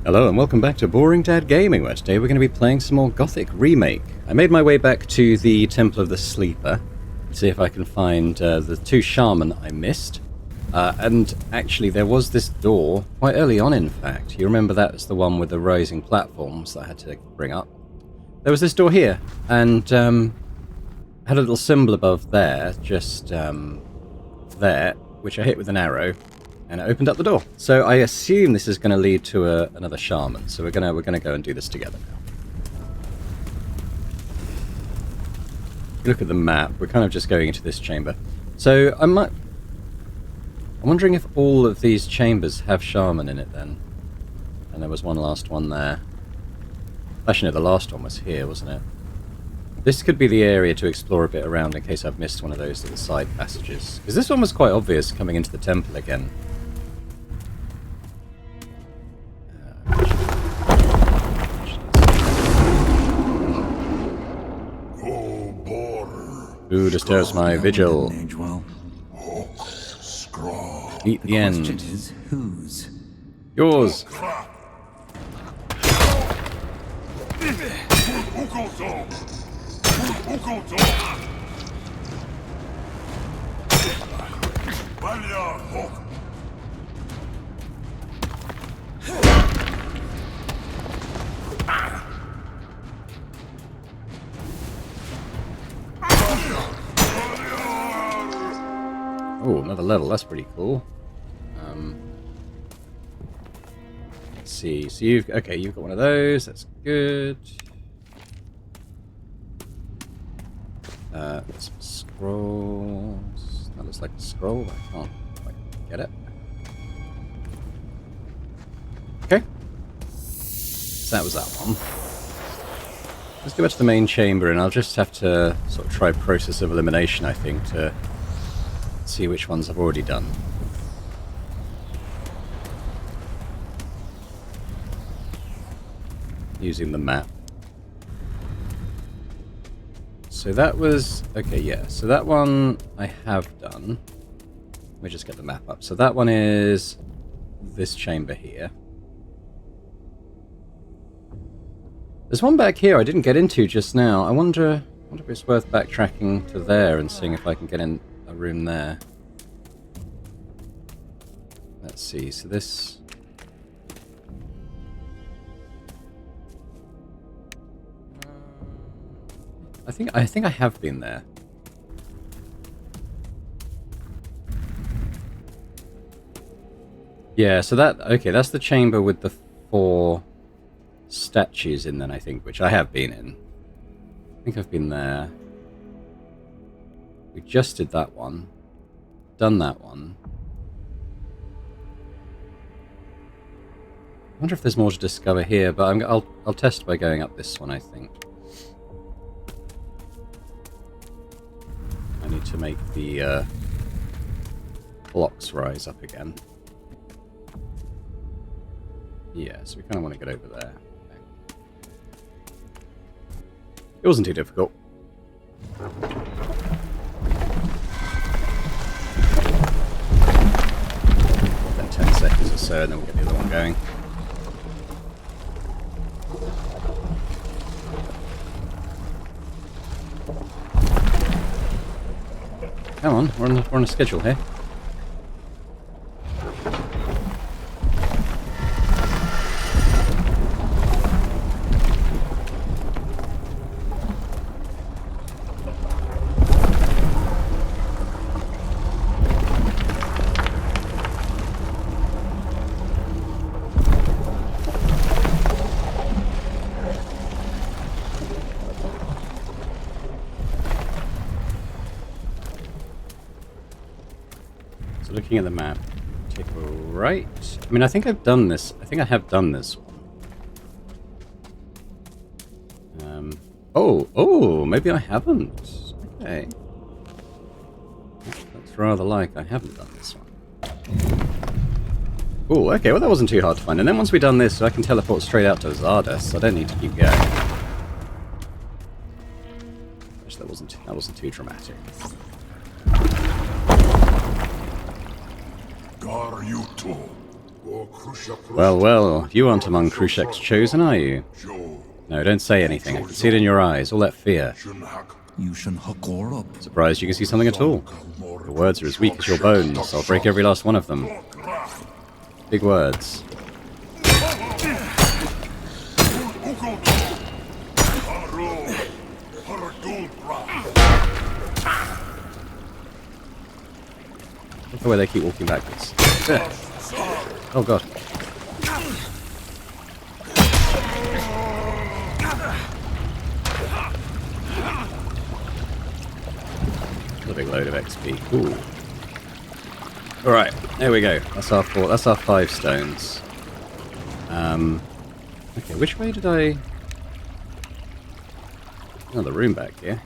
Hello and welcome back to Boring Dad Gaming, where today we're going to be playing some more Gothic Remake. I made my way back to the Temple of the Sleeper to see if I can find the two shaman I missed. And actually there was this door, quite early on in fact. You remember that was the one with the rising platforms that I had to bring up. There was this door here, and had a little symbol above there, just there, which I hit with an arrow. And it opened up the door. So I assume this is going to lead to another shaman. So we're gonna go and do this together now. Look at the map. We're kind of just going into this chamber. So I'm wondering if all of these chambers have shaman in it then. And there was one last one there. Actually, no, the last one was here, wasn't it? This could be the area to explore a bit around in case I've missed one of those little side passages. Because this one was quite obvious coming into the temple again. Who disturbs my vigil? Meet the end. The question is, whose? Yours. Oh, another level. That's pretty cool. Let's see. So you've got one of those. That's good. Some scrolls. That looks like a scroll. I can't quite get it. Okay. So that was that one. Let's go back to the main chamber, and I'll just have to sort of try process of elimination, I think, to see which ones I've already done. Using the map. So that was... okay, yeah. So that one I have done. Let me just get the map up. So that one is this chamber here. There's one back here I didn't get into just now. I wonder if it's worth backtracking to there and seeing if I can get in a room there. Let's see. So this... I think I have been there. Yeah, so that... okay, that's the chamber with the 4 statues in then, I think, which I have been in. I think I've been there. We just did that one. Done that one. I wonder if there's more to discover here, but I'll test by going up this one, I think. I need to make the blocks rise up again. Yeah, so we kind of want to get over there. Okay. It wasn't too difficult. Then 10 seconds or so, and then we'll get the other one going. Come on, we're on a schedule here. So looking at the map, take a right. I mean, I think I've done this. I think I have done this one. Oh, maybe I haven't. Okay. That's rather like I haven't done this one. Oh, okay, well that wasn't too hard to find. And then once we've done this, I can teleport straight out to Zardes, so I don't need to keep going. Actually, that wasn't too dramatic. Gar Yuto, Well, well, you aren't among Krushek's chosen, are you? No, don't say anything. I can see it in your eyes, all that fear. Surprised you can see something at all. Your words are as weak as your bones. I'll break every last one of them. Big words. Look the way they keep walking backwards. Oh god. A big load of XP. Cool. Alright, there we go. That's our 4. That's our 5 stones. Okay, which way did I... Another room back here.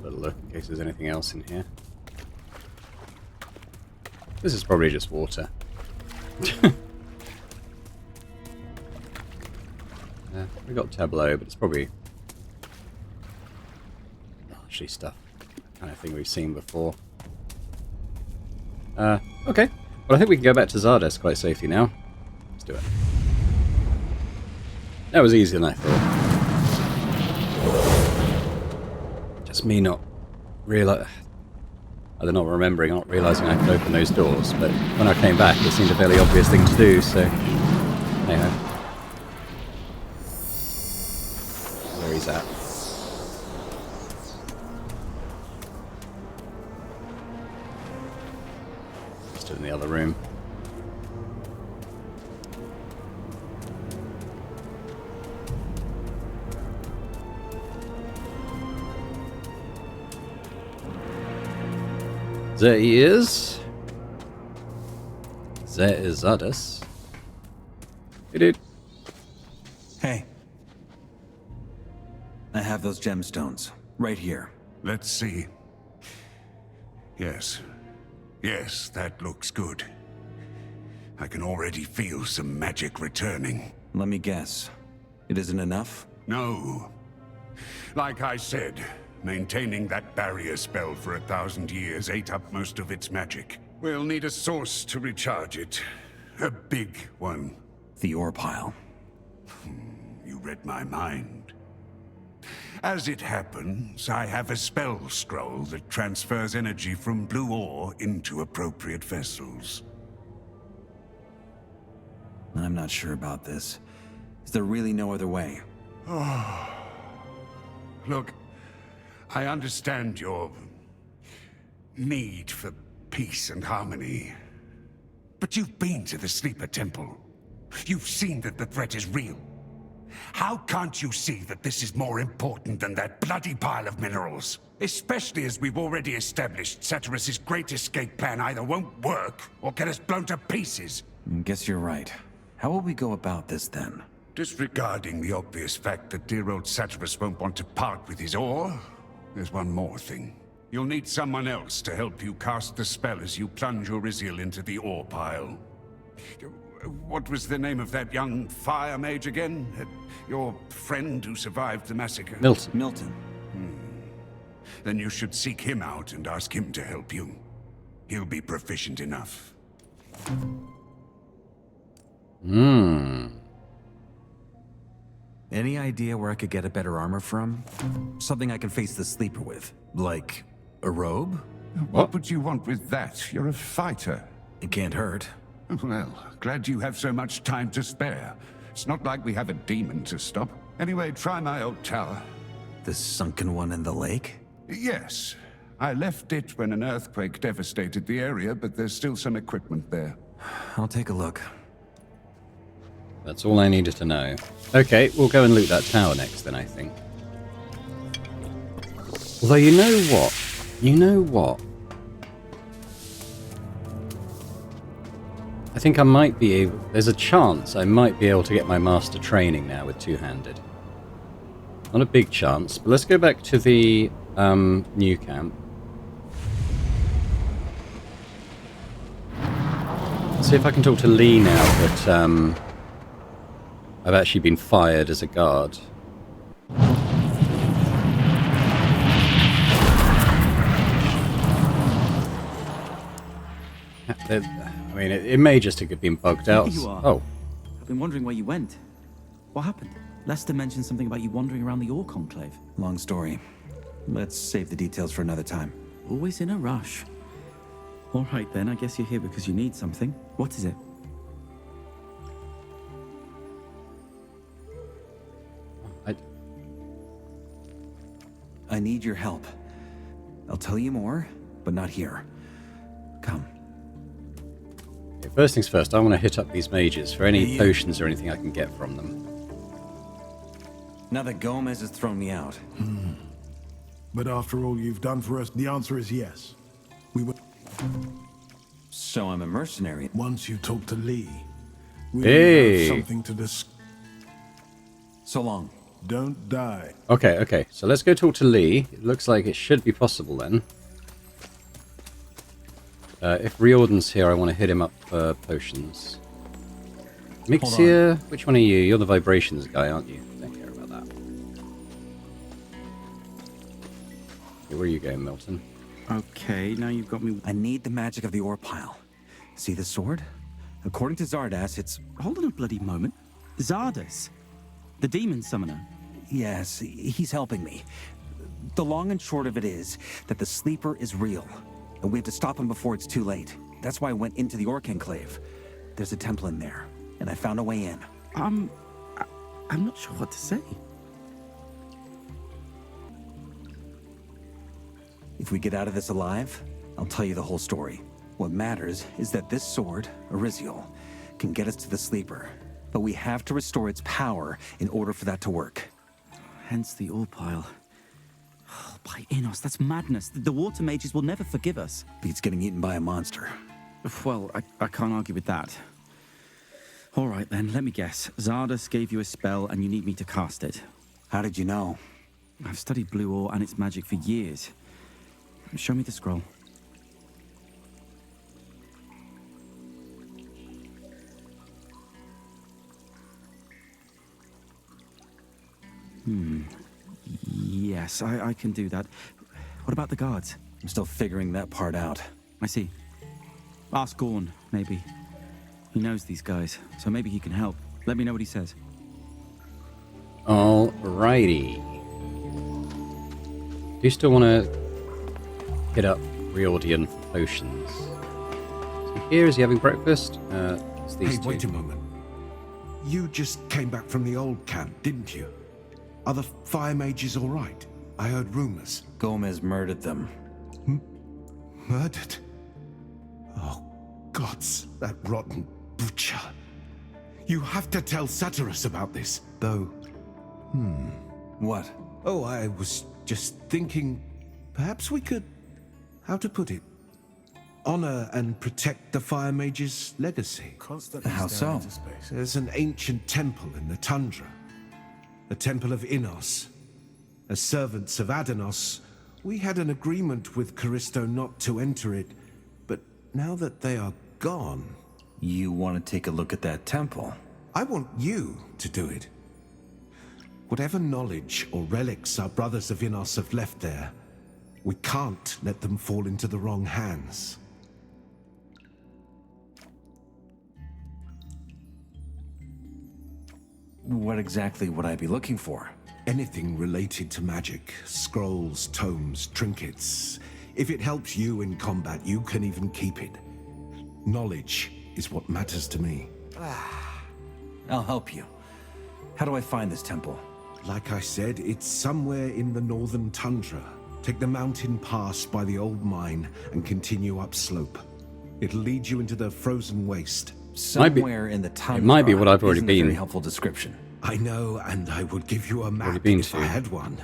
Little look in case there's anything else in here. This is probably just water. We got tableau, but it's probably actually stuff, kind of thing we've seen before. Okay. Well, I think we can go back to Zardes quite safely now. Let's do it. That was easier than I thought. Just me not realizing, not realizing I could open those doors, but when I came back it seemed a fairly obvious thing to do, so anyhow. Where he's at. Stood in the other room. There he is. There is Zardes. Hey, dude. Hey. I have those gemstones. Right here. Let's see. Yes. Yes, that looks good. I can already feel some magic returning. Let me guess. It isn't enough? No. Like I said, maintaining that barrier spell for 1,000 years ate up most of its magic. We'll need a source to recharge it. A big one. The ore pile. You read my mind. As it happens, I have a spell scroll that transfers energy from blue ore into appropriate vessels. I'm not sure about this. Is there really no other way? Look, I understand your need for peace and harmony. But you've been to the Sleeper Temple. You've seen that the threat is real. How can't you see that this is more important than that bloody pile of minerals? Especially as we've already established Satyrus's great escape plan either won't work or get us blown to pieces. Guess you're right. How will we go about this then? Disregarding the obvious fact that dear old Satyrus won't want to part with his ore, there's one more thing. You'll need someone else to help you cast the spell as you plunge Uriziel into the ore pile. What was the name of that young fire mage again? Your friend who survived the massacre? Milton. Milton. Then you should seek him out and ask him to help you. He'll be proficient enough. Any idea where I could get a better armor from? Something I can face the Sleeper with. Like a robe? What would you want with that? You're a fighter. It can't hurt. Well, glad you have so much time to spare. It's not like we have a demon to stop. Anyway, try my old tower. The sunken one in the lake? Yes. I left it when an earthquake devastated the area, but there's still some equipment there. I'll take a look. That's all I needed to know. Okay, we'll go and loot that tower next then, I think. Although, you know what? You know what? I think I might be able... There's a chance I might be able to get my master training now with two-handed. Not a big chance, but let's go back to the new camp. See if I can talk to Lee now that I've actually been fired as a guard. I mean, it may just have been bugged out. Here you are. Oh, I've been wondering where you went. What happened? Lester mentioned something about you wandering around the Ore Conclave. Long story. Let's save the details for another time. Always in a rush. All right then, I guess you're here because you need something. What is it? I need your help. I'll tell you more, but not here. Come. okay, first things first, I want to hit up these mages for any potions or anything I can get from them. Now that Gomez has thrown me out. But after all you've done for us, the answer is yes. We will. So I'm a mercenary. Once you talk to Lee, we Hey. have something to discuss. So long. Don't die. Okay, so let's go talk to Lee. It looks like it should be possible then. If Riordan's here, I want to hit him up for potions. Mixia, which one are you? You're the vibrations guy, aren't you? Don't care about that. Okay, where are you going, Milton? Okay, now you've got me. I need the magic of the ore pile. See the sword? According to Zardas, it's... Hold on a bloody moment. Zardas, the demon summoner. Yes, he's helping me. The long and short of it is that the sleeper is real, and we have to stop him before it's too late. That's why I went into the Orc Enclave. There's a temple in there, and I found a way in. I'm not sure what to say. If we get out of this alive, I'll tell you the whole story. What matters is that this sword, Ariziel, can get us to the sleeper, but we have to restore its power in order for that to work. Hence the ore pile. Oh, by Innos, that's madness. The water mages will never forgive us. Beats getting eaten by a monster. Well, I can't argue with that. All right then, let me guess. Zardas gave you a spell and you need me to cast it. How did you know? I've studied blue ore and its magic for years. Show me the scroll. Yes, I can do that. What about the guards? I'm still figuring that part out. I see. Ask Gorn, maybe. He knows these guys, so maybe he can help. Let me know what he says. Alrighty. Do you still want to hit up Riordan for potions? Is he here? Is he having breakfast? It's these Hey, two. wait a moment. You just came back from the old camp, didn't you? Are the fire mages all right? I heard rumors. Gomez murdered them. Murdered? Oh, gods, that rotten butcher. You have to tell Satyrus about this, though. What? Oh, I was just thinking, perhaps we could, how to put it, honor and protect the fire mage's legacy. Constantly How staring so? into space. There's an ancient temple in the tundra, the Temple of Innos. As servants of Adanos, we had an agreement with Callisto not to enter it, but now that they are gone, You want to take a look at that temple? I want you to do it. Whatever knowledge or relics our brothers of Innos have left there, we can't let them fall into the wrong hands. What exactly would I be looking for? Anything related to magic, scrolls, tomes, trinkets. If it helps you in combat, you can even keep it. Knowledge is what matters to me. I'll help you. How do I find this temple? Like I said, it's somewhere in the northern tundra. Take the mountain pass by the old mine and continue upslope. It'll lead you into the frozen waste. Might be- Somewhere in the tundra. it might be what I've already isn't a very been. helpful description. I know, and I would give you a map been if to. I had one.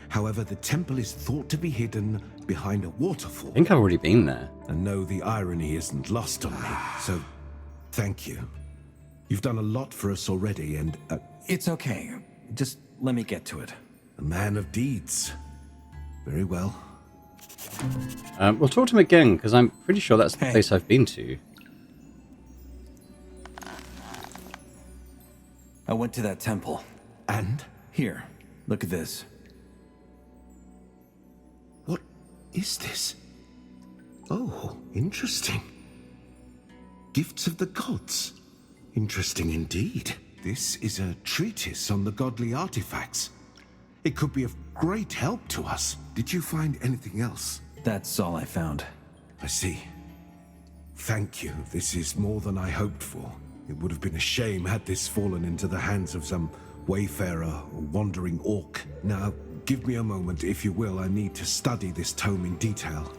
However, the temple is thought to be hidden behind a waterfall. I think I've already been there. And no, the irony isn't lost on me. So, thank you. You've done a lot for us already, and It's okay. Just let me get to it. a man of deeds. Very well. We'll talk to him again, because I'm pretty sure that's the Hey. place I've been to. I went to that temple. And? Here, look at this. What is this? Oh, interesting. Gifts of the gods. Interesting indeed. This is a treatise on the godly artifacts. It could be of great help to us. Did you find anything else? That's all I found. I see. Thank you. This is more than I hoped for. It would have been a shame had this fallen into the hands of some wayfarer or wandering orc. Now, give me a moment, if you will. I need to study this tome in detail.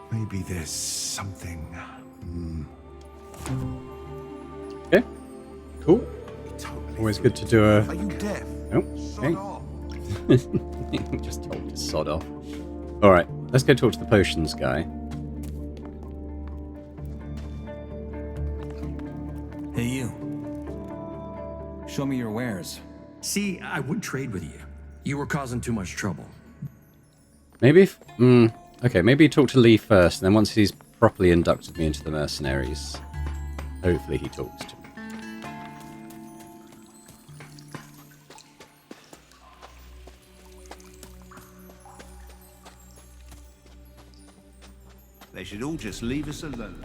Maybe there's something... Okay. Cool. Totally. Always good to do a... Are you deaf? Oh, Sod okay. off. Just told me to sod off. Alright, let's go talk to the potions guy. Hey, you. Show me your wares. See, I would trade with you. You were causing too much trouble. Maybe if... okay, maybe talk to Lee first, and then once he's properly inducted me into the mercenaries, hopefully he talks to me. They should all just leave us alone.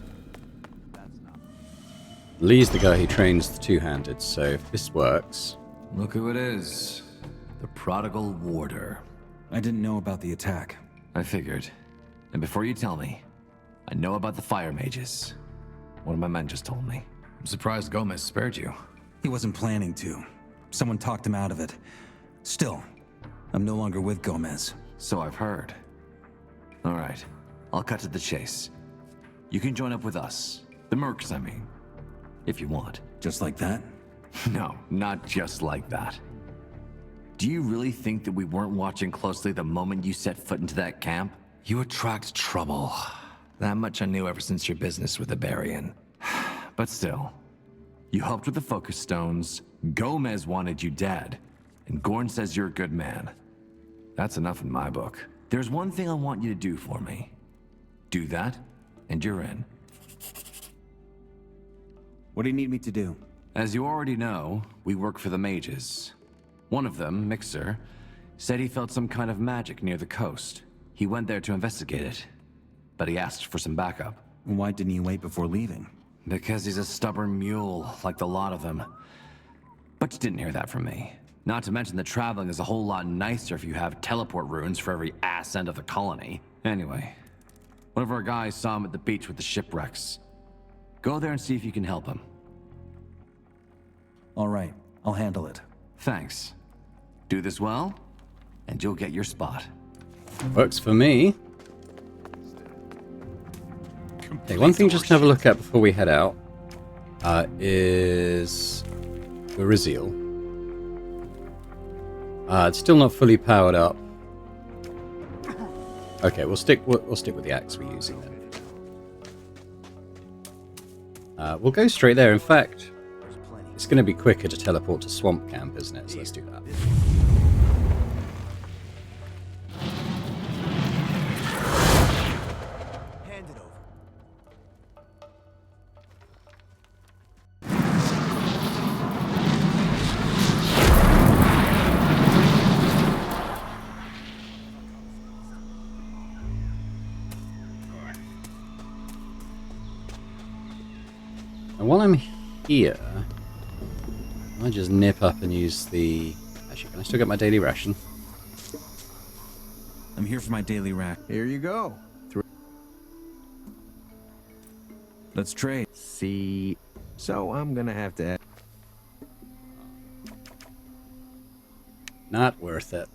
Lee's the guy who trains the two-handed, so if this works... Look who it is. The prodigal warder. I didn't know about the attack. I figured. And before you tell me, I know about the fire mages. One of my men just told me. I'm surprised Gomez spared you. He wasn't planning to. Someone talked him out of it. Still, I'm no longer with Gomez. So I've heard. All right, I'll cut to the chase. You can join up with us. The mercs, I mean. If you want. Just like that? No, not just like that. Do you really think that we weren't watching closely the moment you set foot into that camp? You attract trouble. That much I knew ever since your business with the Barian. But still, you helped with the focus stones, Gomez wanted you dead, and Gorn says you're a good man. That's enough in my book. There's one thing I want you to do for me. Do that, and you're in. What do you need me to do? As you already know, we work for the mages. One of them, Mixer, said he felt some kind of magic near the coast. He went there to investigate it, but he asked for some backup. Why didn't you wait before leaving? Because he's a stubborn mule, like the lot of them. But you didn't hear that from me. Not to mention that traveling is a whole lot nicer if you have teleport runes for every ass end of the colony. Anyway, one of our guys saw him at the beach with the shipwrecks. Go there and see if you can help him. All right, I'll handle it. Thanks. Do this well, and you'll get your spot. Works for me. Okay, one thing just to have a look at before we head out is Uriziel. It's still not fully powered up. Okay, we'll stick with the axe we're using then. We'll go straight there. In fact, it's going to be quicker to teleport to Swamp Camp, isn't it? So let's do that. Hand it over. And while I'm here, I just nip up and use the... Actually, can I still get my daily ration? I'm here for my daily rack. Here you go. Let's trade. See. So I'm gonna have to. Not worth it.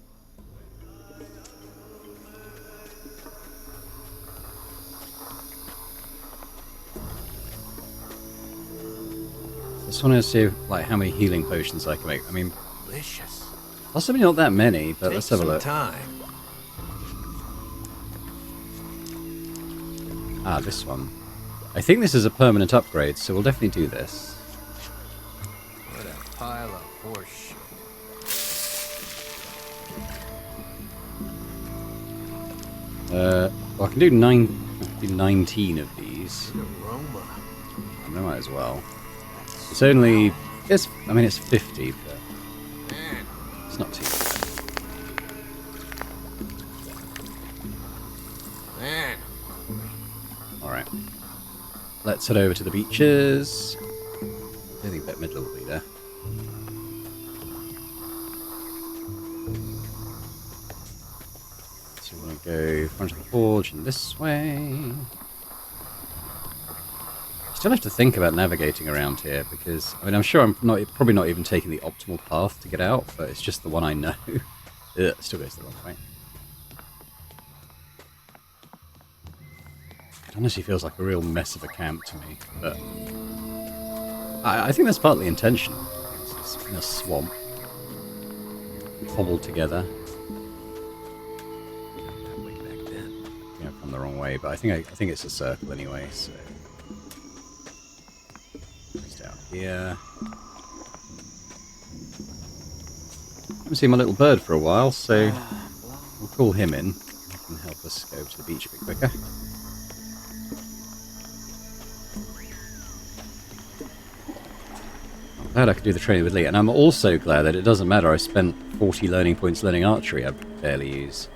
Just want to see like how many healing potions I can make. I mean, Delicious. possibly not that many, but let's have a look. Time. Ah, this one. I think this is a permanent upgrade, so we'll definitely do this. What a pile of horseshit. Well, I can do 19 of these. Aroma. I might as well. It's only I mean, it's 50, but it's not too bad. Alright. Let's head over to the beaches. I think that middle will be there. So we're going to go front of the forge and this way. Still have to think about navigating around here because, I mean, I'm sure I'm probably not even taking the optimal path to get out, but it's just the one I know. Ugh, still goes the wrong way. It honestly feels like a real mess of a camp to me, but I think that's partly intentional. It's in a swamp, cobbled together. Yeah, I've come the wrong way, but I think it's a circle anyway. So just down here. I haven't seen my little bird for a while, so we'll call him in. He can help us go to the beach a bit quicker. Glad I could do the training with Lee, and I'm also glad that it doesn't matter. I spent 40 learning points learning archery. I barely use.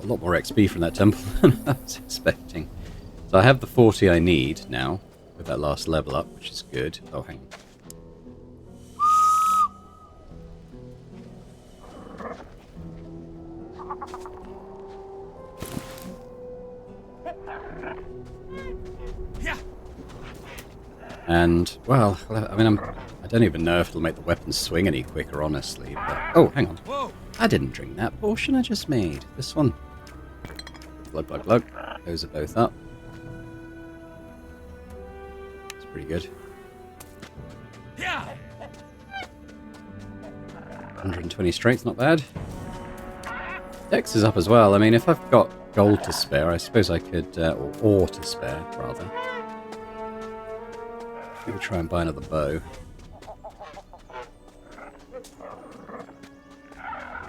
A lot more XP from that temple than I was expecting. So I have the 40 I need now with that last level up, which is good. Oh, hang on. And, well, I mean, I don't even know if it'll make the weapons swing any quicker, honestly. But, oh, hang on. Whoa. I didn't drink that portion I just made. This one. Glug, glug, glug. Those are both up. It's pretty good. Yeah. 120 strength, not bad. Dex is up as well. I mean, if I've got gold to spare, I suppose I could, or ore to spare, rather. Maybe try and buy another bow.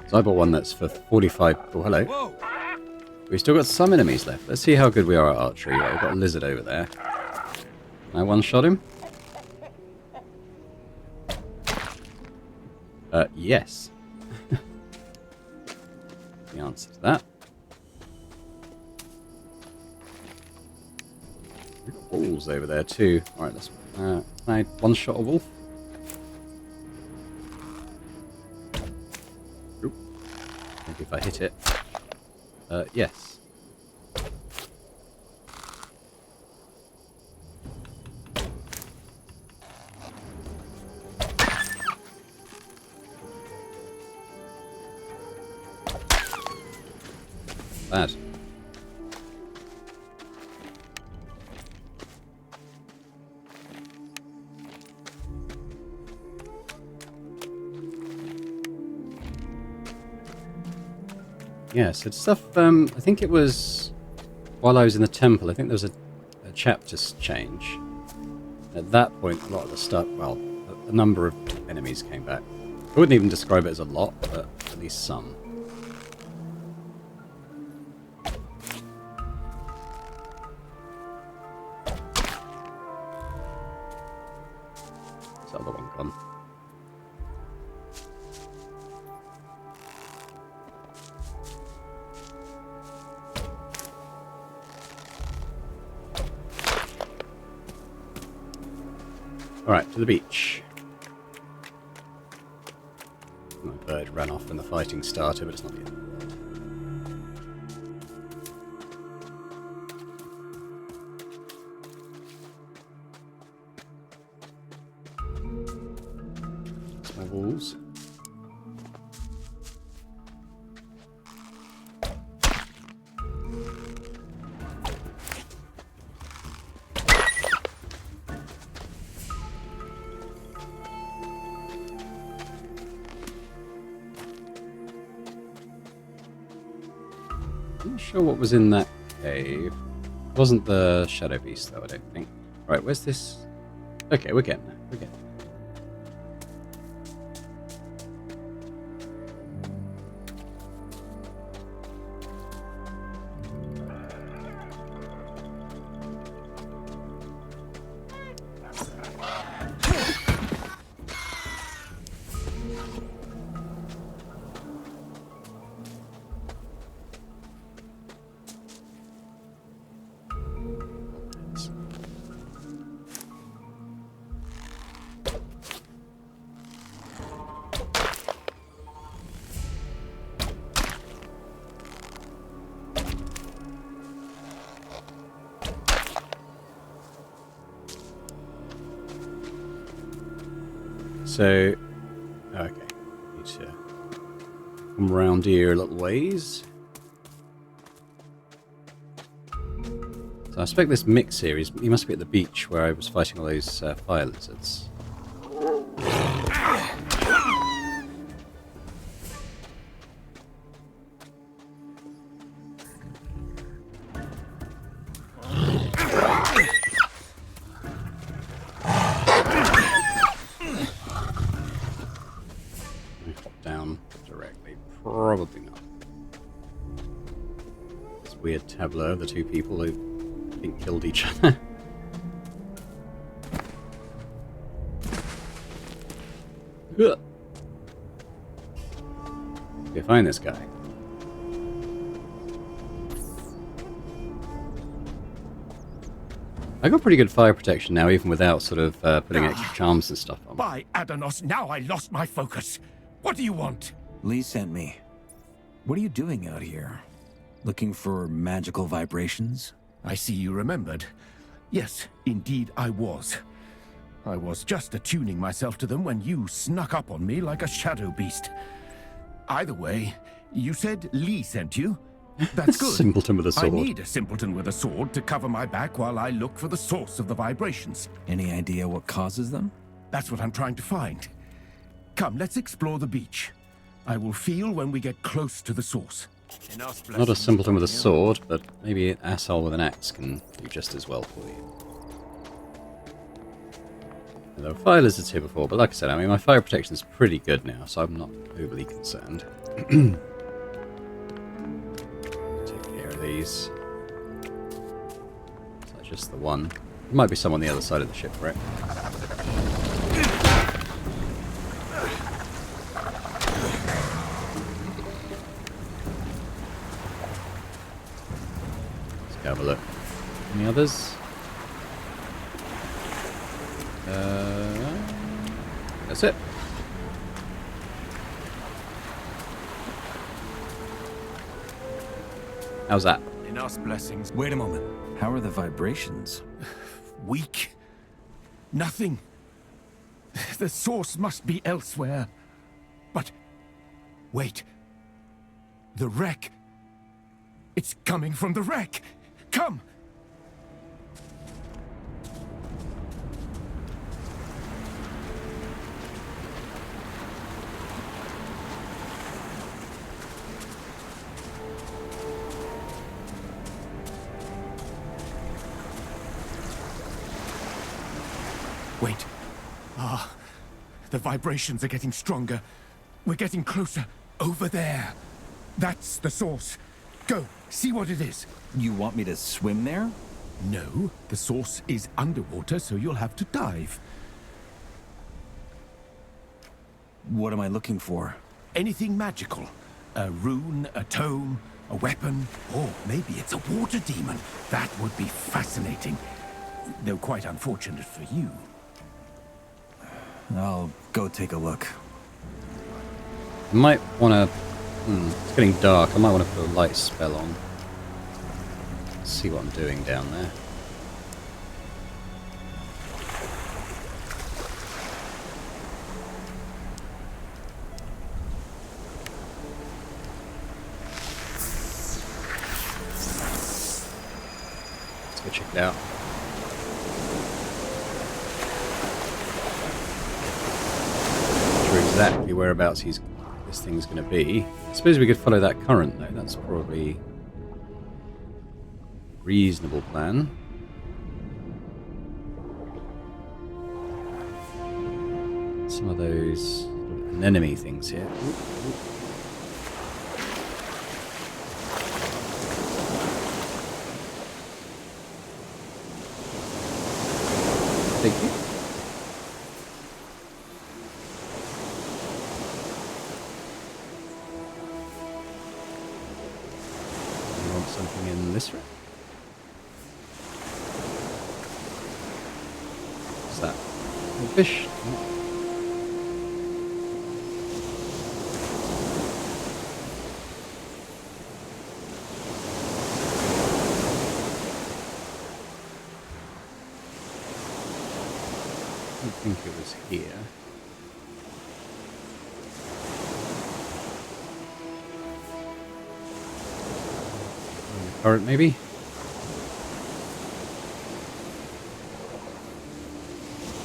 So I bought one that's for 45... Oh, hello. Whoa. We've still got some enemies left. Let's see how good we are at archery. Right, we've got a lizard over there. Can I one-shot him? Yes. The answer to that. We've got wolves over there too. Alright, let's... can I one-shot a wolf? Oop. Maybe if I hit it. Yes. Bad. Yeah, so stuff, I think it was while I was in the temple, I think there was a chapter change. At that point, a lot of the stuff, well, a number of enemies came back. I wouldn't even describe it as a lot, but at least some. Is that other one gone? Alright, to the beach. My bird ran off when the fighting started, but it's not the end of the world. That's my wolves. I'm not sure what was in that cave. It wasn't the Shadow Beast, though, I don't think. Right, where's this? Okay, we're getting there. We're getting there. So, okay. Need to come around here a little ways. So I expect this mix here, he must be at the beach where I was fighting all those fire lizards. Down directly. Probably not. This weird tableau of the two people who I think killed each other. Okay, find this guy. I got pretty good fire protection now, even without sort of putting extra charms and stuff on. By Adanos, now I lost my focus. What do you want? Lee sent me. What are you doing out here? Looking for magical vibrations? I see you remembered. Yes, indeed I was. I was just attuning myself to them when you snuck up on me like a shadow beast. Either way, you said Lee sent you. That's good. Simpleton with a sword. I need a simpleton with a sword to cover my back while I look for the source of the vibrations. Any idea what causes them? That's what I'm trying to find. Come, let's explore the beach. I will feel when we get close to the source. Not a simpleton with a sword, but maybe an asshole with an axe can do just as well for you. And there were fire lizards here before, but like I said, I mean, my fire protection is pretty good now, so I'm not overly concerned. Take care of these. Is that just the one? There might be some on the other side of the shipwreck. Have a look. Any others? That's it. How's that? Enough blessings. Wait a moment. How are the vibrations? Weak. Nothing. The source must be elsewhere. But wait. The wreck. It's coming from the wreck. Come. Wait. The vibrations are getting stronger. We're getting closer. Over there. That's the source. Go, see what it is. You want me to swim there? No, the source is underwater, so you'll have to dive. What am I looking for? Anything magical. A rune, a tome, a weapon, or maybe it's a water demon. That would be fascinating. Though quite unfortunate for you. I'll go take a look. I might want to... it's getting dark. I might want to put a light spell on. See what I'm doing down there. Let's go check it out. Not sure exactly whereabouts this thing's going to be. I suppose we could follow that current, though. That's probably a reasonable plan. Some of those anemone things here. Thank you. Something in this room? What's that? A fish? I don't think it was here. current, maybe?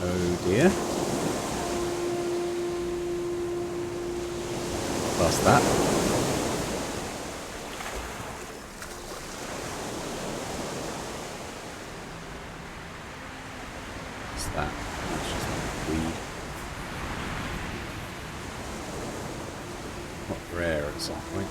Oh dear. Past that. What's that? That's just weed. Not rare at some point.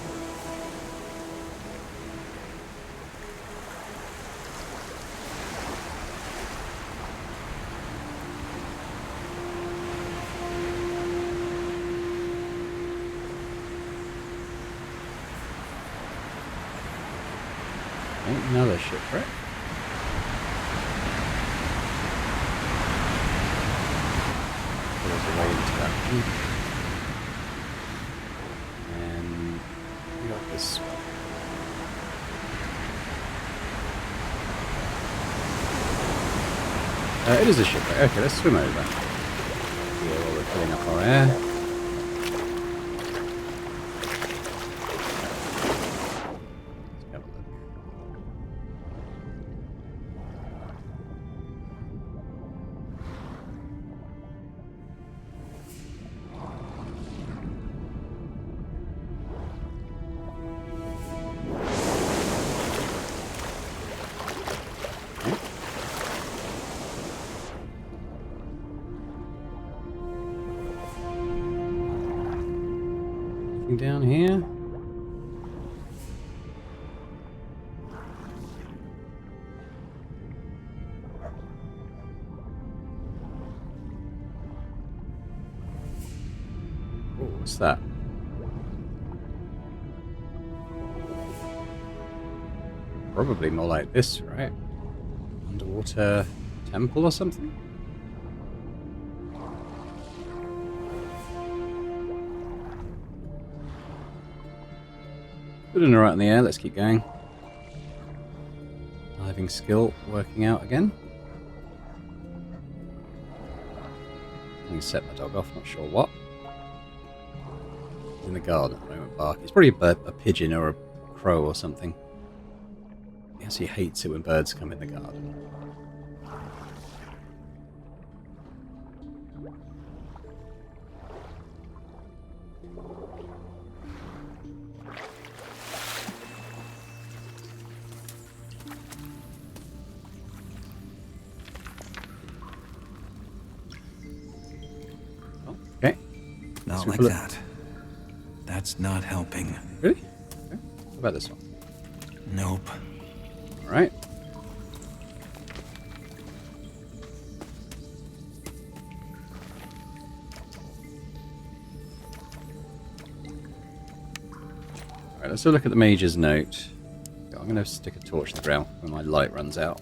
Another shipwreck. There's a way into that one. And we got this one. It is a shipwreck. Okay, let's swim over. Here while we're filling up our air. Down here. Oh, what's that? Probably more like this, right? Underwater temple or something? Good and right in the air, let's keep going. Diving skill working out again. I can set my dog off, not sure what. He's in the garden at the moment, barking. It's probably a pigeon or a crow or something. I guess he hates it when birds come in the garden. Not like that. That's not helping. Really? Okay. What about this one? Nope. Alright. Alright, let's have a look at the Major's note. I'm going to stick a torch in the ground when my light runs out.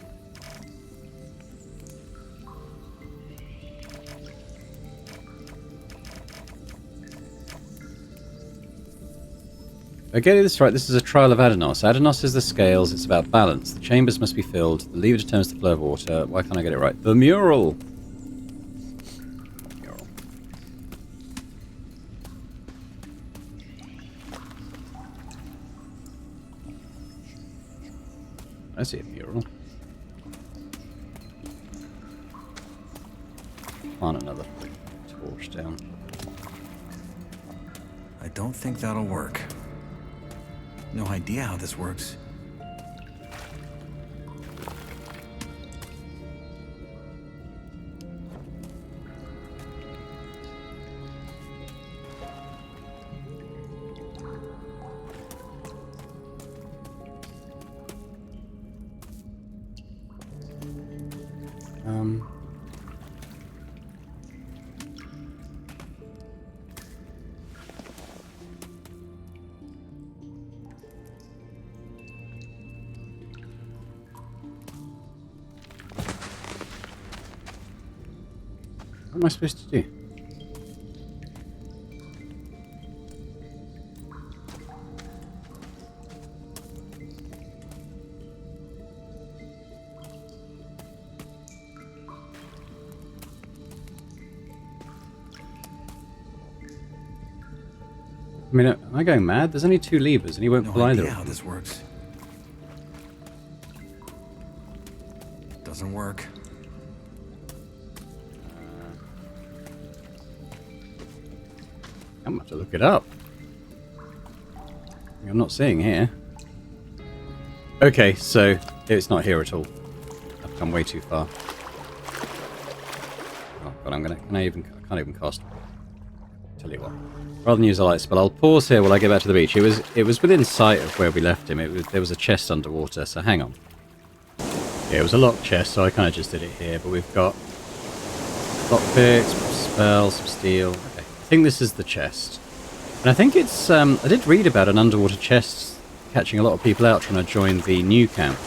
Getting this right, this is a trial of Adanos. Adanos is the scales, it's about balance. The chambers must be filled. The lever determines the flow of water. Why can't I get it right? The mural! Mural. I see a mural. Plant another torch down. I don't think that'll work. No idea how this works. What am I supposed to do? I mean, am I going mad? There's only two levers and he won't pull either. No idea how this works. doesn't work. I'm going to look it up. I'm not seeing here. Okay, so it's not here at all. I've come way too far. Oh god, I can't even cast. Tell you what. Rather than use a light spell, I'll pause here while I get back to the beach. It was within sight of where we left him. There was a chest underwater, so hang on. Yeah, it was a locked chest, so I kind of just did it here. But we've got lockpicks, some spells, some steel. Okay, I think this is the chest. And I think it's, I did read about an underwater chest catching a lot of people out trying to join the new camp.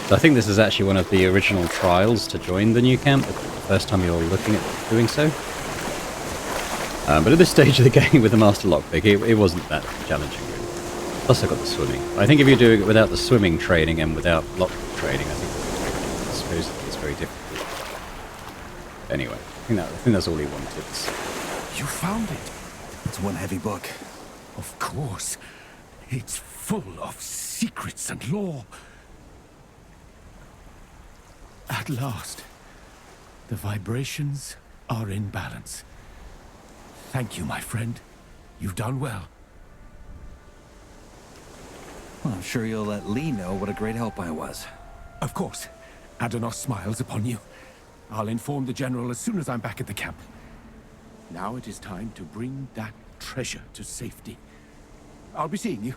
So I think this is actually one of the original trials to join the new camp, the first time you're looking at doing so. But at this stage of the game with the Master Lockpick, it wasn't that challenging, really. Plus I got the swimming. I think if you're doing it without the swimming training and without lockpick training, I suppose it's very difficult. Anyway, I think that's all he wanted. You found it? It's one heavy book. Of course. It's full of secrets and lore. At last, the vibrations are in balance. Thank you, my friend. You've done well. Well, I'm sure you'll let Lee know what a great help I was. Of course. Adonos smiles upon you. I'll inform the General as soon as I'm back at the camp. Now it is time to bring that treasure to safety. I'll be seeing you.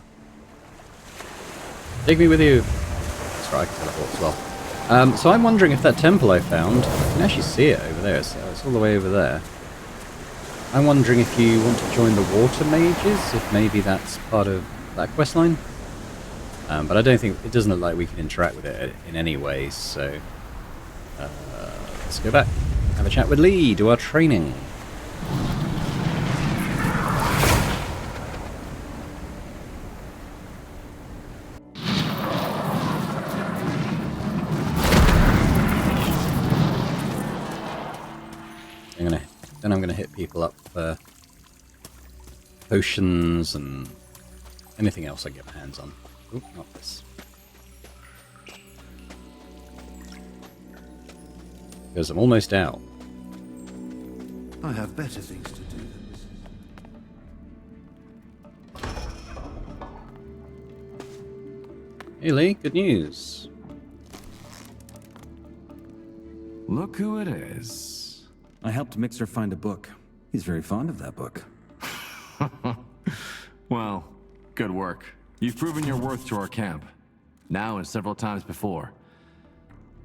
Take me with you. That's right, I can teleport as well. So I'm wondering if that temple I found, I can actually see it over there, so it's all the way over there. I'm wondering if you want to join the water mages, if maybe that's part of that questline. But I don't think, it doesn't look like we can interact with it in any way, so let's go back, have a chat with Lee, do our training. Then I'm going to hit people up for potions and anything else I can get my hands on. Oop, not this. Because I'm almost out. I have better things to do than this. Hey Lee, good news. Look who it is. I helped Mixer find a book. He's very fond of that book. Well, good work. You've proven your worth to our camp. Now and several times before.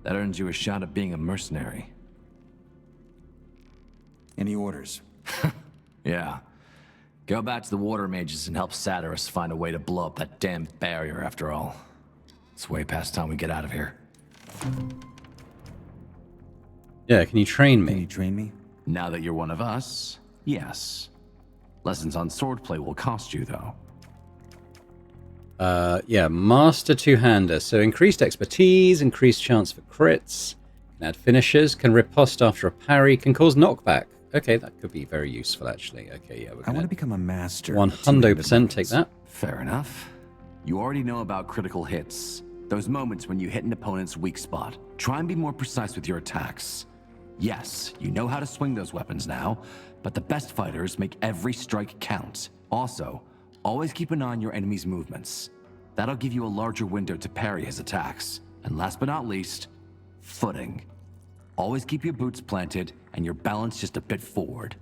That earns you a shot at being a mercenary. Any orders? Yeah. Go back to the water mages and help Satyrus find a way to blow up that damn barrier after all. It's way past time we get out of here. Yeah, can you train me? Can you train me? Now that you're one of us, yes. Lessons on swordplay will cost you, though. Yeah, Master Two-Hander. So increased expertise, increased chance for crits, can add finishers, can riposte after a parry, can cause knockback. Okay, that could be very useful, actually. Okay, yeah, I want to become a master. 100% take that. Fair enough. You already know about critical hits. Those moments when you hit an opponent's weak spot. Try and be more precise with your attacks. Yes, you know how to swing those weapons now, but the best fighters make every strike count. Also, always keep an eye on your enemy's movements. That'll give you a larger window to parry his attacks. And last but not least, footing. Always keep your boots planted and your balance just a bit forward.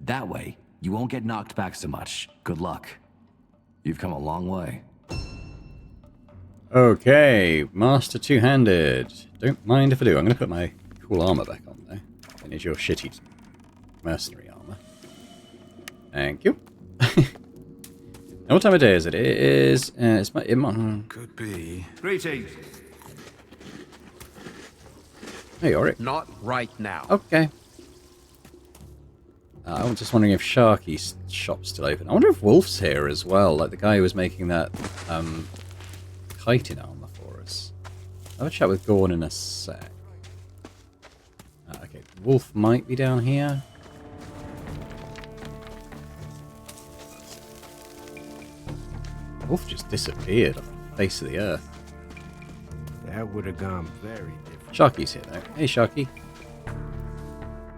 That way, you won't get knocked back so much. Good luck. You've come a long way. Okay, Master Two-Handed. Don't mind if I do. I'm going to put my cool armor back on, though. I need your shitty mercenary armor. Thank you. Now, what time of day is it? It is... Could be. Greetings. Hey, Yorick. Not right now. Okay. I was just wondering if Sharky's shop's still open. I wonder if Wolf's here as well, like the guy who was making that chitin armor for us. I'll have a chat with Gorn in a sec. Okay, Wolf might be down here. Wolf just disappeared off the face of the earth. That would have gone very different. Sharky's here though. Hey Sharky.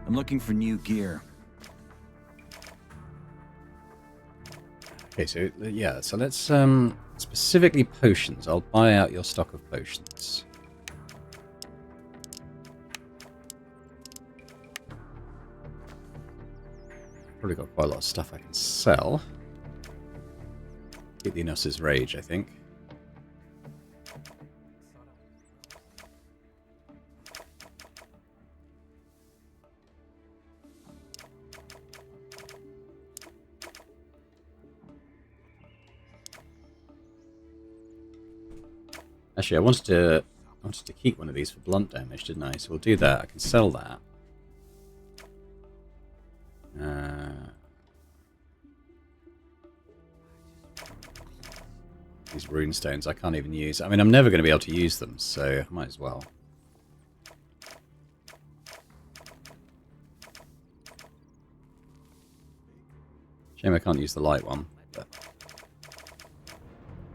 I'm looking for new gear. Okay, so yeah, so let's specifically potions. I'll buy out your stock of potions. Probably got quite a lot of stuff I can sell. Get the Enos's Rage, I think. Actually, I wanted to keep one of these for blunt damage, didn't I? So we'll do that. I can sell that. These rune stones I can't even use. I mean, I'm never going to be able to use them, so I might as well. Shame I can't use the light one. But...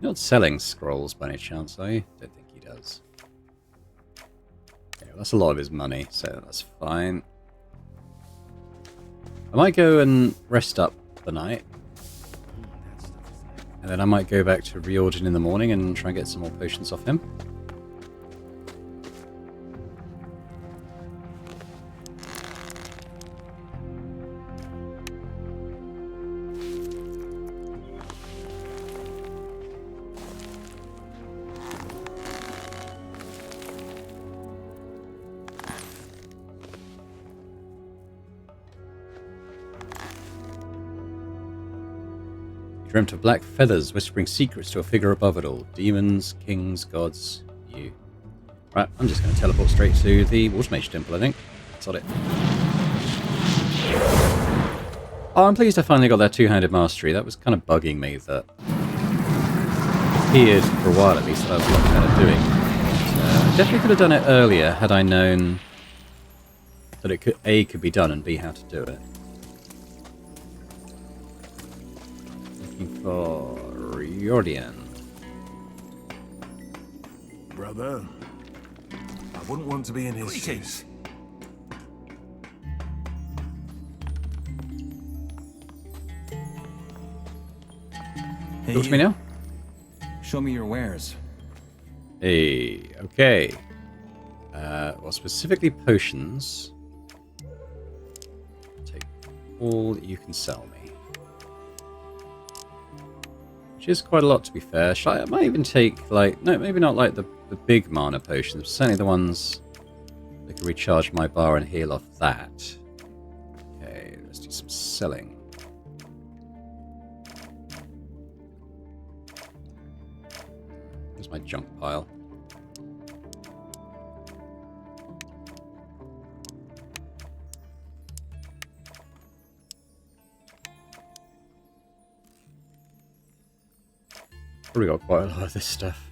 You're not selling scrolls by any chance, are you? Don't think he does. Okay, well, that's a lot of his money, so that's fine. I might go and rest up the night. And then I might go back to Riordan in the morning and try and get some more potions off him. Dreamt of black feathers whispering secrets to a figure above it all. Demons, kings, gods, you. Right, I'm just going to teleport straight to the Water Mage Temple, I think. That's all it. Oh, I'm pleased I finally got that two-handed mastery. That was kind of bugging me that it appeared for a while at least that I was looking at it doing. I definitely could have done it earlier had I known that it could, A, could be done, and B, how to do it. Looking for Riordan. Brother, I wouldn't want to be in his shoes. Hey, Talk to me now? Show me your wares. Hey, okay. Well, specifically potions. Take all that you can sell me. Which is quite a lot, to be fair. I might even take, like... No, maybe not like the big mana potions. Certainly the ones that can recharge my bar and heal off that. Okay, let's do some selling. Where's my junk pile? Probably got quite a lot of this stuff.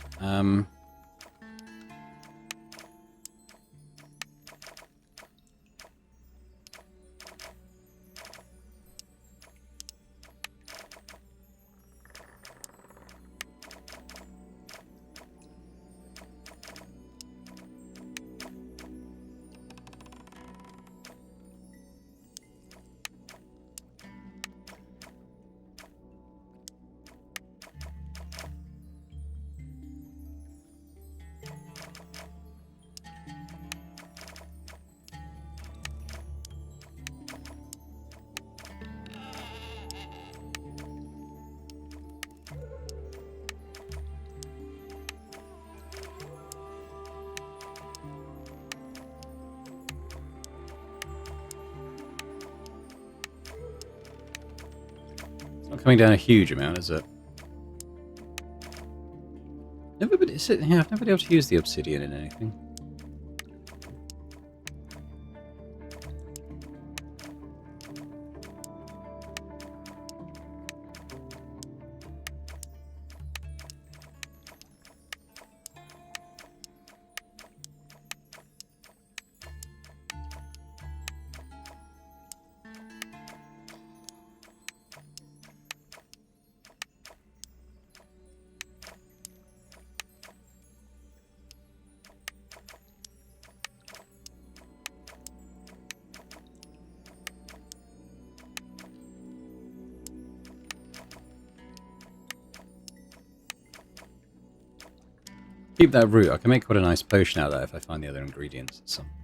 Not coming down a huge amount, is it? I've never been able to use the obsidian in anything. Keep that root. I can make quite a nice potion out of that if I find the other ingredients at some point.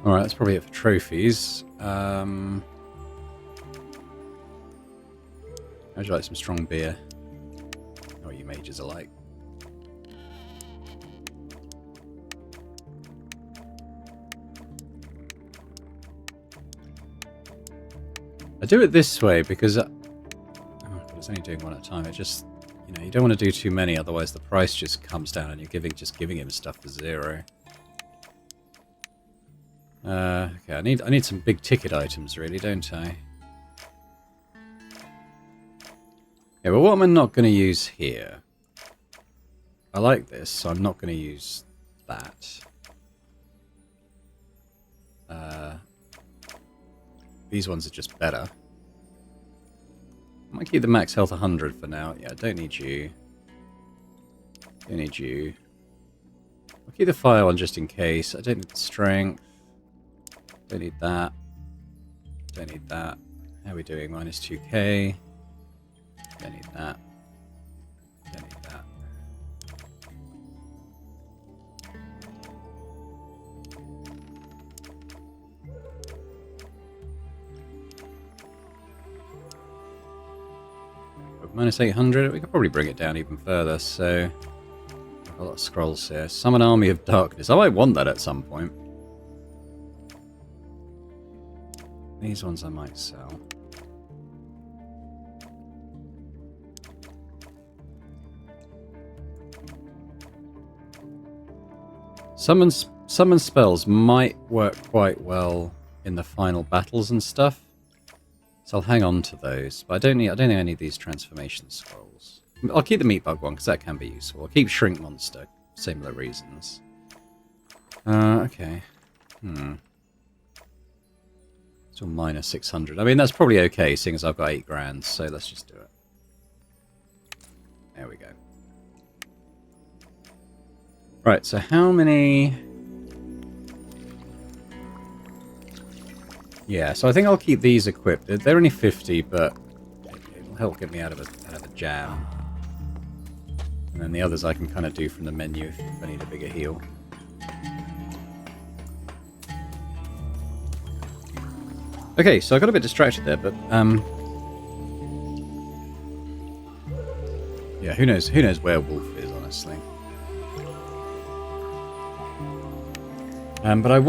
Alright, that's probably it for trophies. How'd you like some strong beer? Oh, you mages are like. I do it this way because oh God, it's only doing one at a time. It just, you know, you don't want to do too many, otherwise the price just comes down and you're just giving him stuff for zero. Okay, I need some big ticket items, really, don't I? Yeah, well, what am I not going to use here? I like this, so I'm not going to use that. These ones are just better. I might keep the max health 100 for now. Yeah, I don't need you. Don't need you. I'll keep the fire one just in case. I don't need the strength. Don't need that. Don't need that. How are we doing? Minus 2k. Don't need that. Don't need that. Minus 800. We could probably bring it down even further. So, I've got a lot of scrolls here. Summon Army of Darkness. I might want that at some point. These ones I might sell. Summon spells might work quite well in the final battles and stuff. So I'll hang on to those. But I don't think I need these transformation scrolls. I'll keep the meat bug one because that can be useful. I'll keep Shrink Monster, similar reasons. Okay. So minus 600. I mean, that's probably okay, seeing as I've got 8 grand, so let's just do it. There we go. Right, so how many... Yeah, so I think I'll keep these equipped. They're only 50, but it'll help get me out of a jam. And then the others I can kind of do from the menu if I need a bigger heal. Okay, so I got a bit distracted there, but yeah, who knows where Wolf is, honestly. But I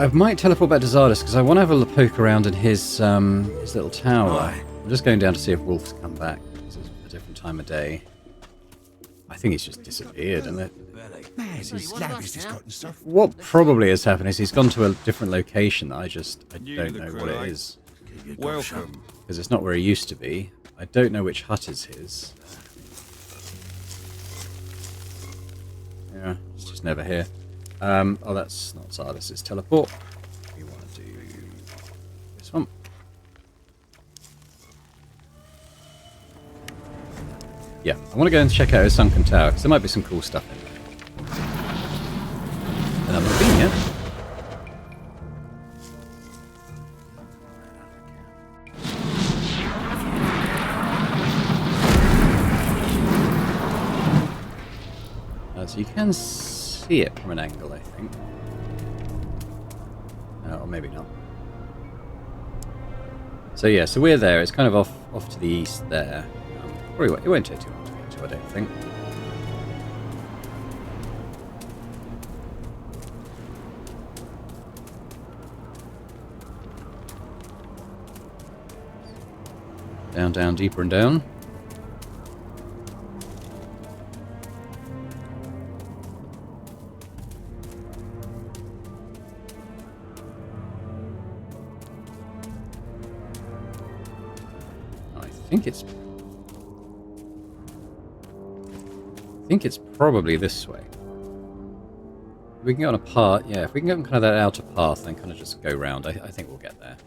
might teleport back to Zardes because I want to have a poke around in his little tower. I'm just going down to see if Wolf's come back. It's a different time of day. I think he's just disappeared, and what probably has happened is he's gone to a different location that I don't know what it is. Welcome. Because it's not where he used to be. I don't know which hut is his. Yeah, it's just never here. Oh, that's not Zardes, it's teleport. We want to do this one. Yeah, I want to go and check out his Sunken Tower, because there might be some cool stuff in there. And I've not been yet. So you can see it from an angle, I think. Or maybe not. So yeah, so we're there. It's kind of off to the east there. Probably it won't take too long to get to, I don't think. Down, down, deeper and down. I think it's probably this way. We can go on a path, yeah, if we can get on kind of that outer path and kind of just go round, I think we'll get there.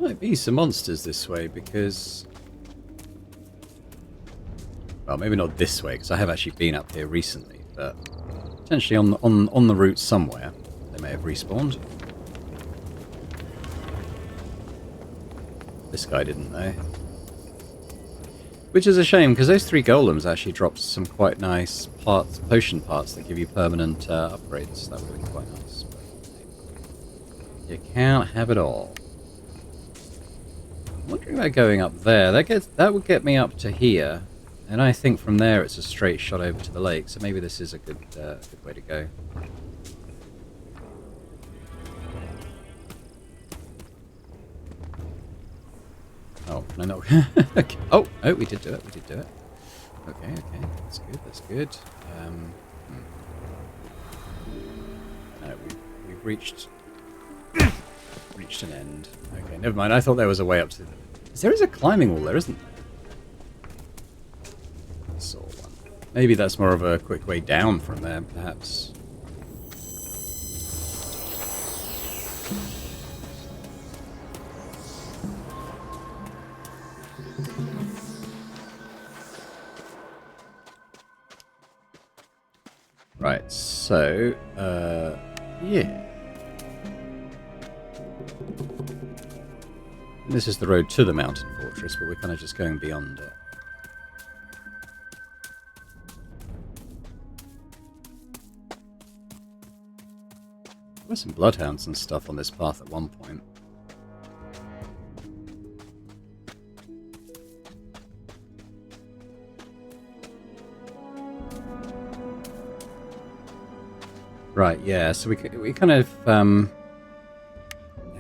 Might be some monsters this way because... Well, maybe not this way, because I have actually been up here recently, but potentially on the route somewhere, they may have respawned. This guy didn't, though. Which is a shame, because those 3 golems actually dropped some quite nice parts, potion parts that give you permanent upgrades. That would have been quite nice. But you can't have it all. I'm wondering about going up there. That would get me up to here. And I think from there it's a straight shot over to the lake, so maybe this is a good way to go. Oh, can I not? Okay. Oh, we did do it. Okay, that's good. No, we've reached an end. Okay, never mind. I thought there was a way up to the... There is a climbing wall there, isn't there? I saw one. Maybe that's more of a quick way down from there, perhaps. Right, so, yeah. This is the road to the mountain fortress, but we're kind of just going beyond it. There were some bloodhounds and stuff on this path at one point. Right, yeah, so we kind of, yeah,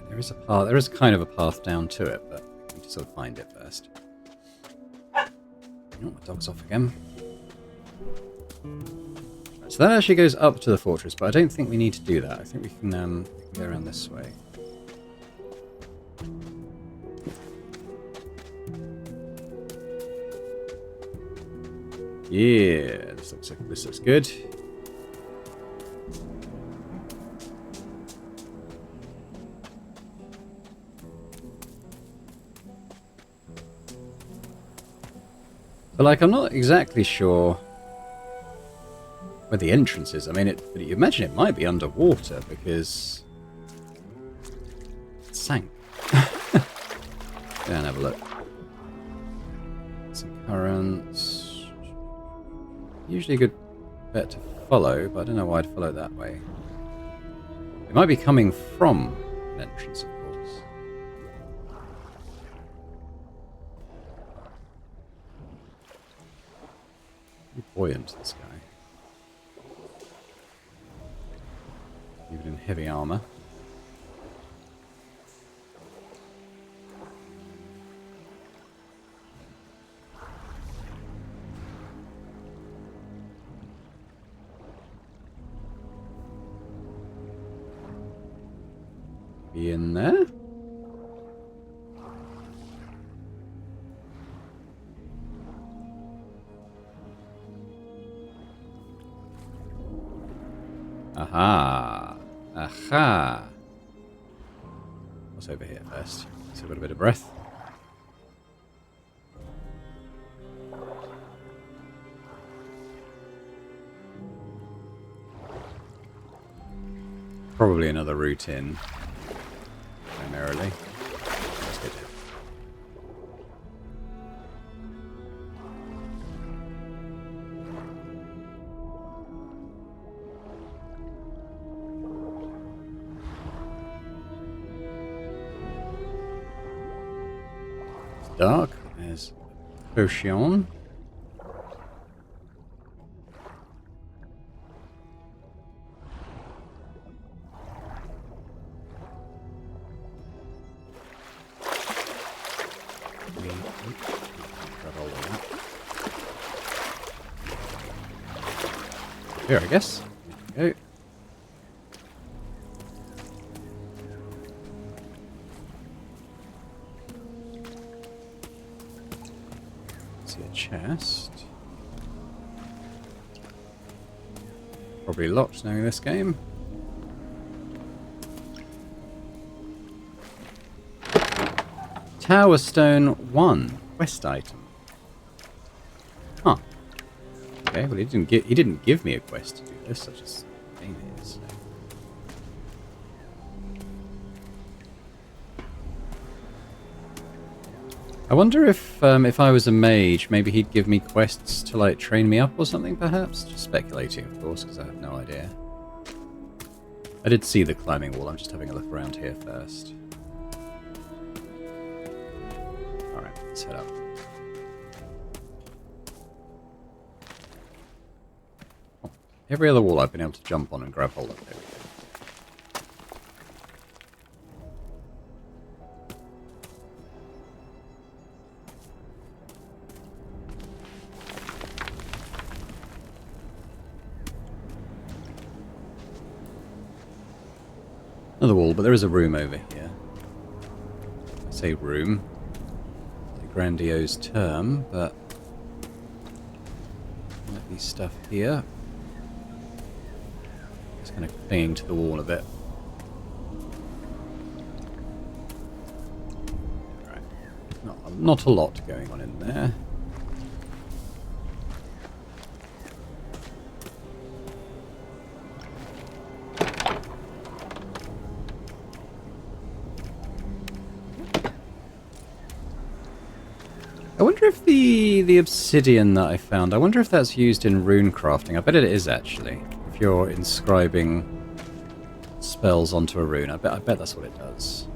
there is a path, there is kind of a path down to it, but we need to sort of find it first. Oh, my dog's off again. Right, so that actually goes up to the fortress, but I don't think we need to do that. I think we can go around this way. Yeah, this looks good. But, like, I'm not exactly sure where the entrance is. I mean, but you imagine it might be underwater because it sank. Go and have a look. Some currents. Usually a good bet to follow, but I don't know why I'd follow that way. It might be coming from an entrance, of course. Buoyant, this guy. Even in heavy armor. Be in there. Aha! Aha! What's over here first? Let's have a bit of breath. Probably another route in, primarily. Let's get it. Dark. There's Potion. Here, I guess. There we go. Chest. Probably locked knowing this game. Tower Stone 1 quest item. Huh. Okay, well he didn't give me a quest to do this. I just gained it. So. I wonder if I was a mage, maybe he'd give me quests to like train me up or something, perhaps. Just speculating, of course, because I have no idea. I did see the climbing wall. I'm just having a look around here first. All right, let's head up. Oh, every other wall I've been able to jump on and grab hold of. There we go. Another wall, but there is a room over here. I say room. It's a grandiose term, but might be stuff here. It's kind of clinging to the wall a bit. Right. Not a lot going on in there. I wonder if the obsidian that I found, I wonder if that's used in rune crafting. I bet it is, actually. If you're inscribing spells onto a rune, I bet that's what it does.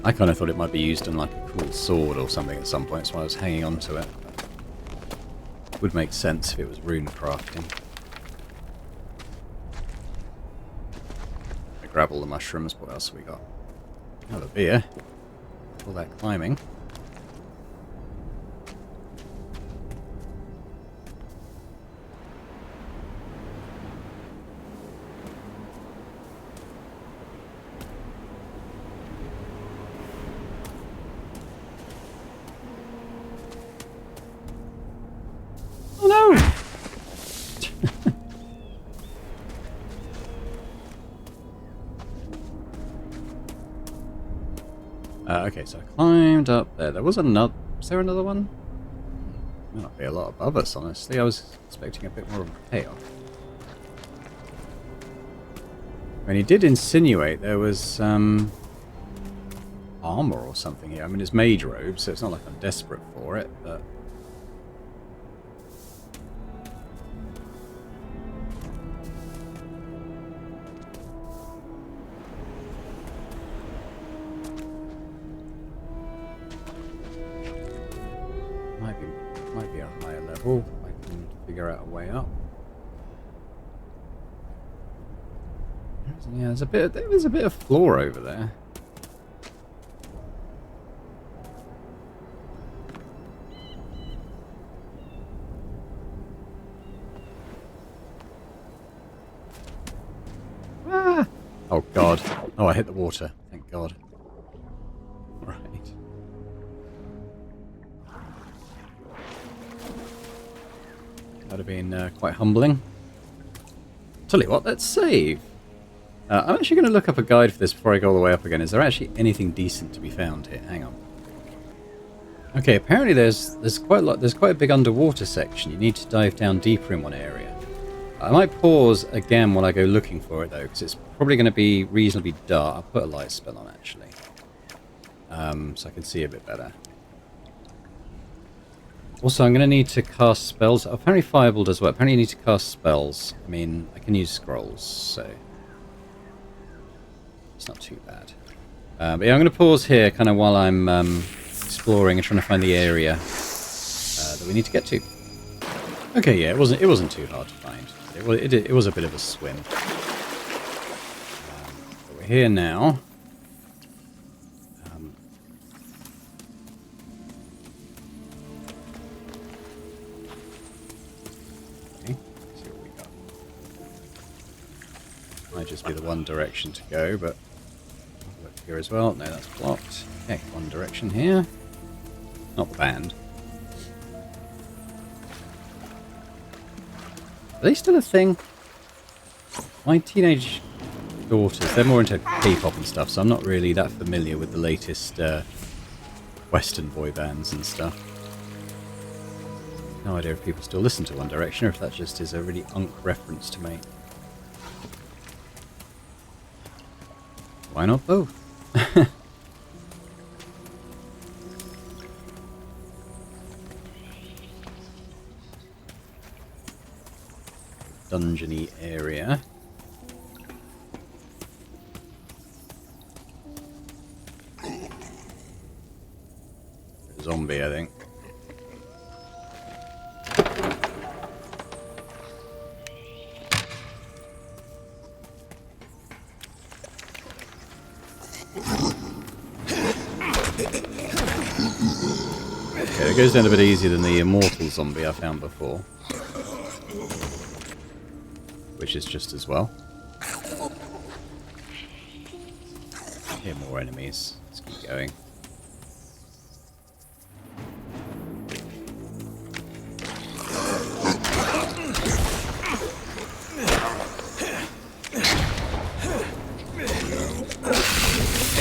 I kind of thought it might be used in like a cool sword or something at some point, so I was hanging on to it. It would make sense if it was rune crafting. I grab all the mushrooms. What else have we got? Another beer. All that climbing. Oh no! Okay, so I climbed up there. There was another... Was there another one? Might not be a lot above us, honestly. I was expecting a bit more of a payoff. I mean, he did insinuate there was armor or something here. I mean, it's mage robe, so it's not like I'm desperate for it, but... Might be a higher level. I can figure out a way up. Yeah, there's a bit of floor over there. Ah! Oh god. Oh, I hit the water. Thank god. Right. That would have been quite humbling. Tell you what, let's save. I'm actually going to look up a guide for this before I go all the way up again. Is there actually anything decent to be found here? Hang on. Okay, apparently there's quite a lot. There's quite a big underwater section. You need to dive down deeper in one area. I might pause again while I go looking for it though, because it's probably going to be reasonably dark. I'll put a light spell on actually, so I can see a bit better. Also, I'm going to need to cast spells. Apparently Fireball does work. Apparently you need to cast spells. I mean, I can use scrolls, so it's not too bad. But yeah, I'm going to pause here kind of while I'm exploring and trying to find the area that we need to get to. Okay, yeah, it wasn't too hard to find. It was a bit of a swim. But we're here now. Might just be the one direction to go, but I'll look here as well. No, that's blocked. Okay, one direction here. Not the band. Are they still a thing? My teenage daughters, they're more into K-pop and stuff, so I'm not really that familiar with the latest Western boy bands and stuff. No idea if people still listen to One Direction or if that just is a really unk reference to make. Why not both? Dungeony area. Zombie, I think. Okay, it goes down a bit easier than the immortal zombie I found before. Which is just as well. Here, more enemies. Let's keep going.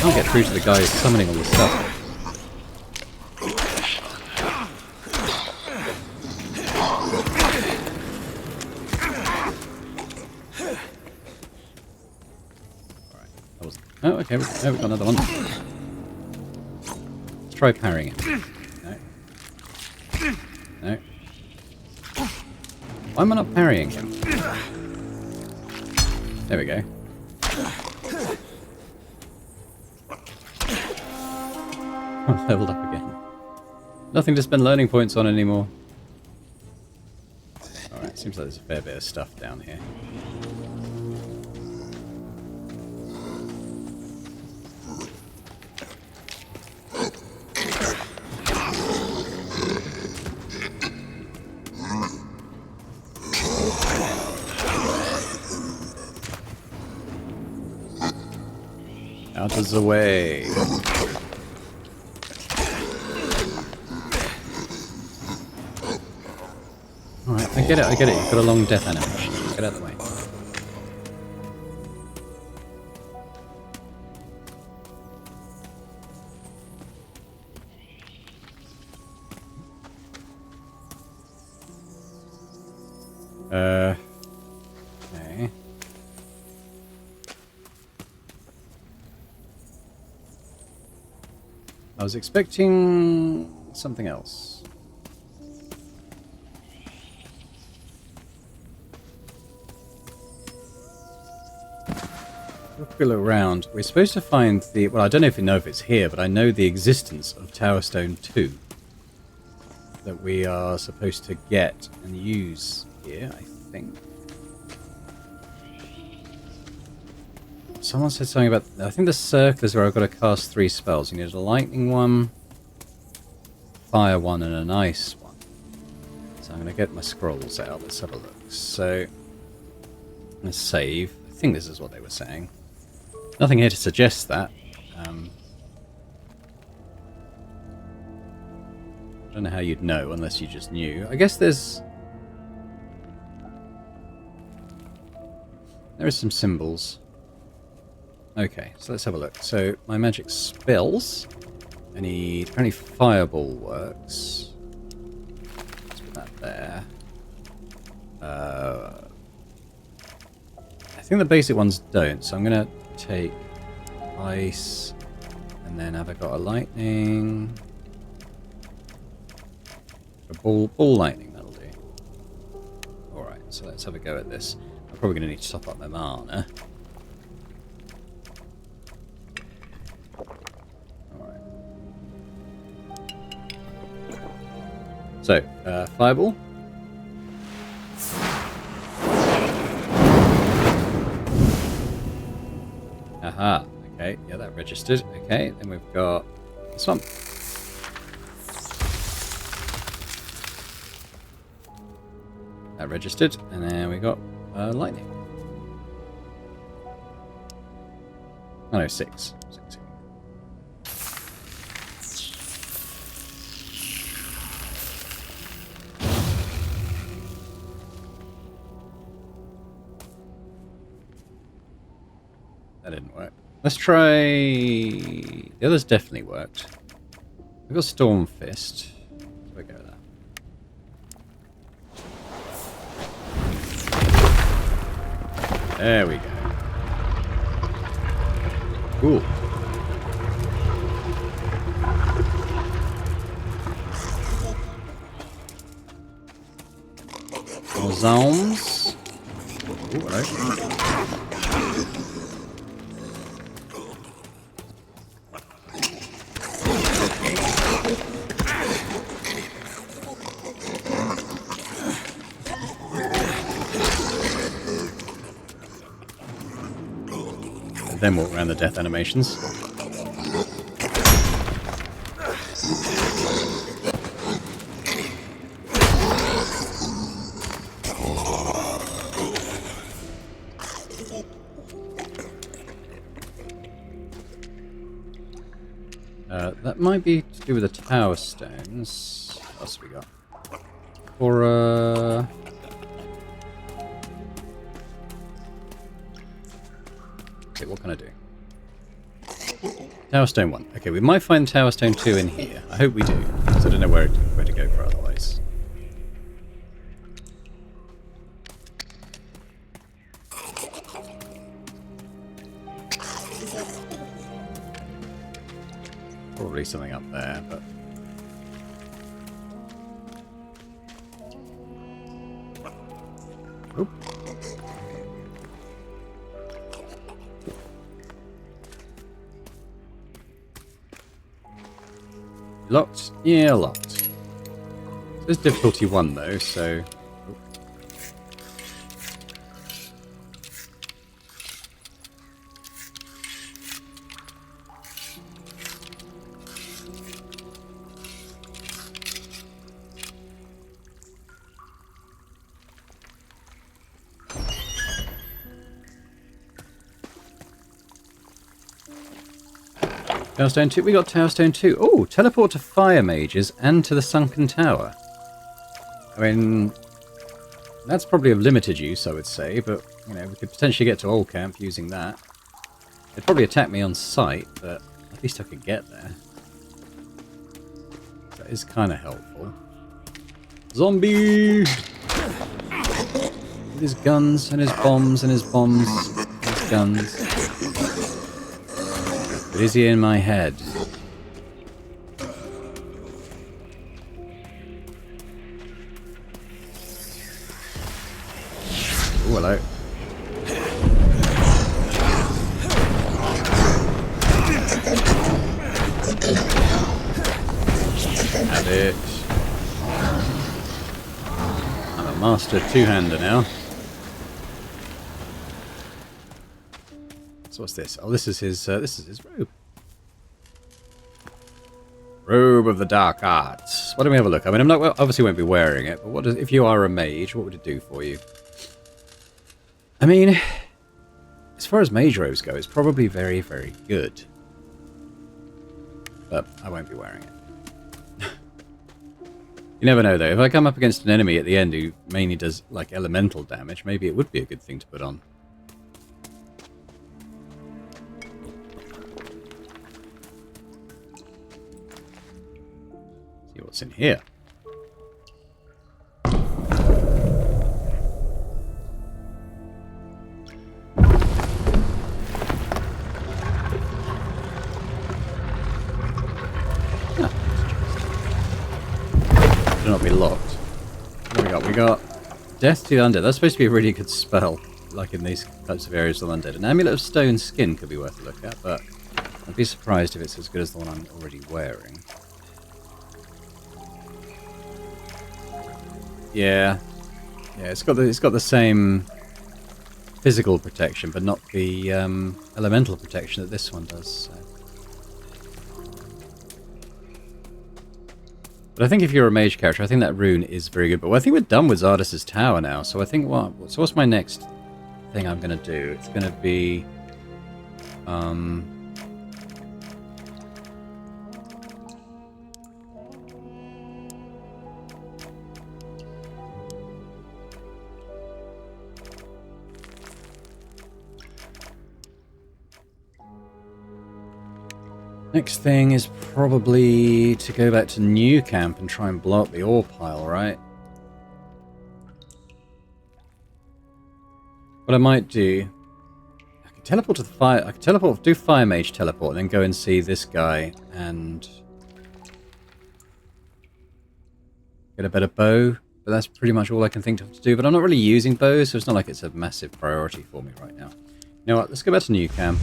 Can't get through to the guy summoning all the stuff. Oh, okay. Oh, we've got another one. Let's try parrying him. No. No. Why am I not parrying him? There we go. I'm leveled up again. Nothing to spend learning points on anymore. Alright, seems like there's a fair bit of stuff down here. Out of the way. Alright, I get it, You've got a long death animation. Get out of the way. Okay. I was expecting something else. Look around. We're supposed to find the... Well, I don't know if you know if it's here, but I know the existence of Tower Stone 2 that we are supposed to get and use here, I think. Someone said something about... I think the circle is where I've got to cast 3 spells. You need a lightning one, fire one, and an ice one. So I'm going to get my scrolls out. Let's have a look. So, I'm going to save. I think this is what they were saying. Nothing here to suggest that. I don't know how you'd know unless you just knew. I guess there are some symbols. Okay, so let's have a look. So my magic spells. Apparently fireball works. Let's put that there. I think the basic ones don't, so I'm gonna take ice, and then have I got a lightning? A ball lightning, that'll do. Alright, so let's have a go at this. I'm probably going to need to top up my mana. Alright. So, fireball. Aha, okay, yeah, that registered. Okay, then we've got this one. That registered, and then we got lightning. Oh no, 6. That didn't work. Let's try... The others definitely worked. We've got Storm Fist. So we go with that. There we go. Cool. More zones. Ooh, hello. Then walk around the death animations. That might be to do with the tower stones. What else have we got? Or, okay, what can I do? Tower Stone 1. Okay, we might find Tower Stone 2 in here. I hope we do, because I don't know where to go for otherwise. Probably something up there, but... Oop. Locked? Yeah, locked. There's difficulty 1 though, so... Tower Stone 2. We got Tower Stone 2. Oh, teleport to fire mages and to the Sunken Tower. I mean, that's probably of limited use, I would say, but, you know, we could potentially get to Old Camp using that. They'd probably attack me on sight, but at least I could get there. That is kind of helpful. Zombie! With his guns and his bombs and his bombs and his guns. But is he in my head? Oh, hello. Have it. I'm a master two-hander now. So what's this? Oh, this is his robe. Robe of the Dark Arts. Why don't we have a look? I mean, I'm not obviously won't be wearing it, but what does, if you are a mage, what would it do for you? I mean, as far as mage robes go, it's probably very, very good. But I won't be wearing it. You never know, though. If I come up against an enemy at the end who mainly does, like, elemental damage, maybe it would be a good thing to put on. See what's in here. Not be locked. What do we got? We got Death to the Undead. That's supposed to be a really good spell, like in these types of areas of Undead. An Amulet of Stone Skin could be worth a look at, but I'd be surprised if it's as good as the one I'm already wearing. Yeah, it's got the same physical protection, but not the elemental protection that this one does. So. But I think if you're a mage character, I think that rune is very good. But I think we're done with Zardas's tower now. So I think what's my next thing I'm going to do? It's going to be... Next thing is probably to go back to New Camp and try and blow up the ore pile, right? What I might do, I could teleport to the fire. I could teleport, do Fire Mage teleport, and then go and see this guy and get a better bow. But that's pretty much all I can think of to do. But I'm not really using bows, so it's not like it's a massive priority for me right now. You know what? Let's go back to New Camp.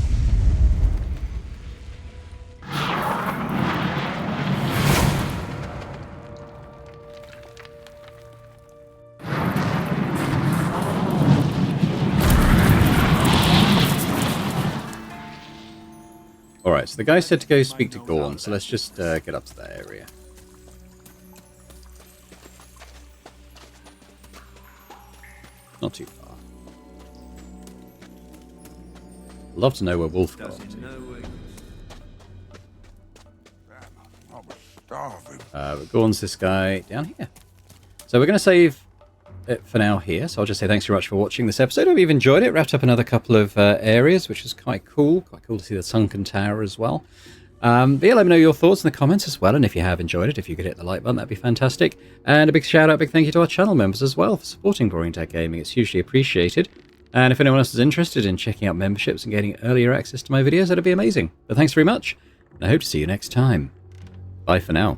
Alright, so the guy said to go speak to Gorn, so let's just get up to that area. Not too far. Love to know where Wolf got up to. But Gorn's this guy down here. So we're going to save it for now here. So I'll just say thanks very much for watching this episode. I hope you've enjoyed it. Wrapped up another couple of areas, which is quite cool. Quite cool to see the Sunken Tower as well. But yeah, let me know your thoughts in the comments as well. And if you have enjoyed it, if you could hit the like button, that'd be fantastic. And a big shout out, big thank you to our channel members as well for supporting Boring Dad Gaming. It's hugely appreciated. And if anyone else is interested in checking out memberships and getting earlier access to my videos, that'd be amazing. But thanks very much. And I hope to see you next time. Bye for now.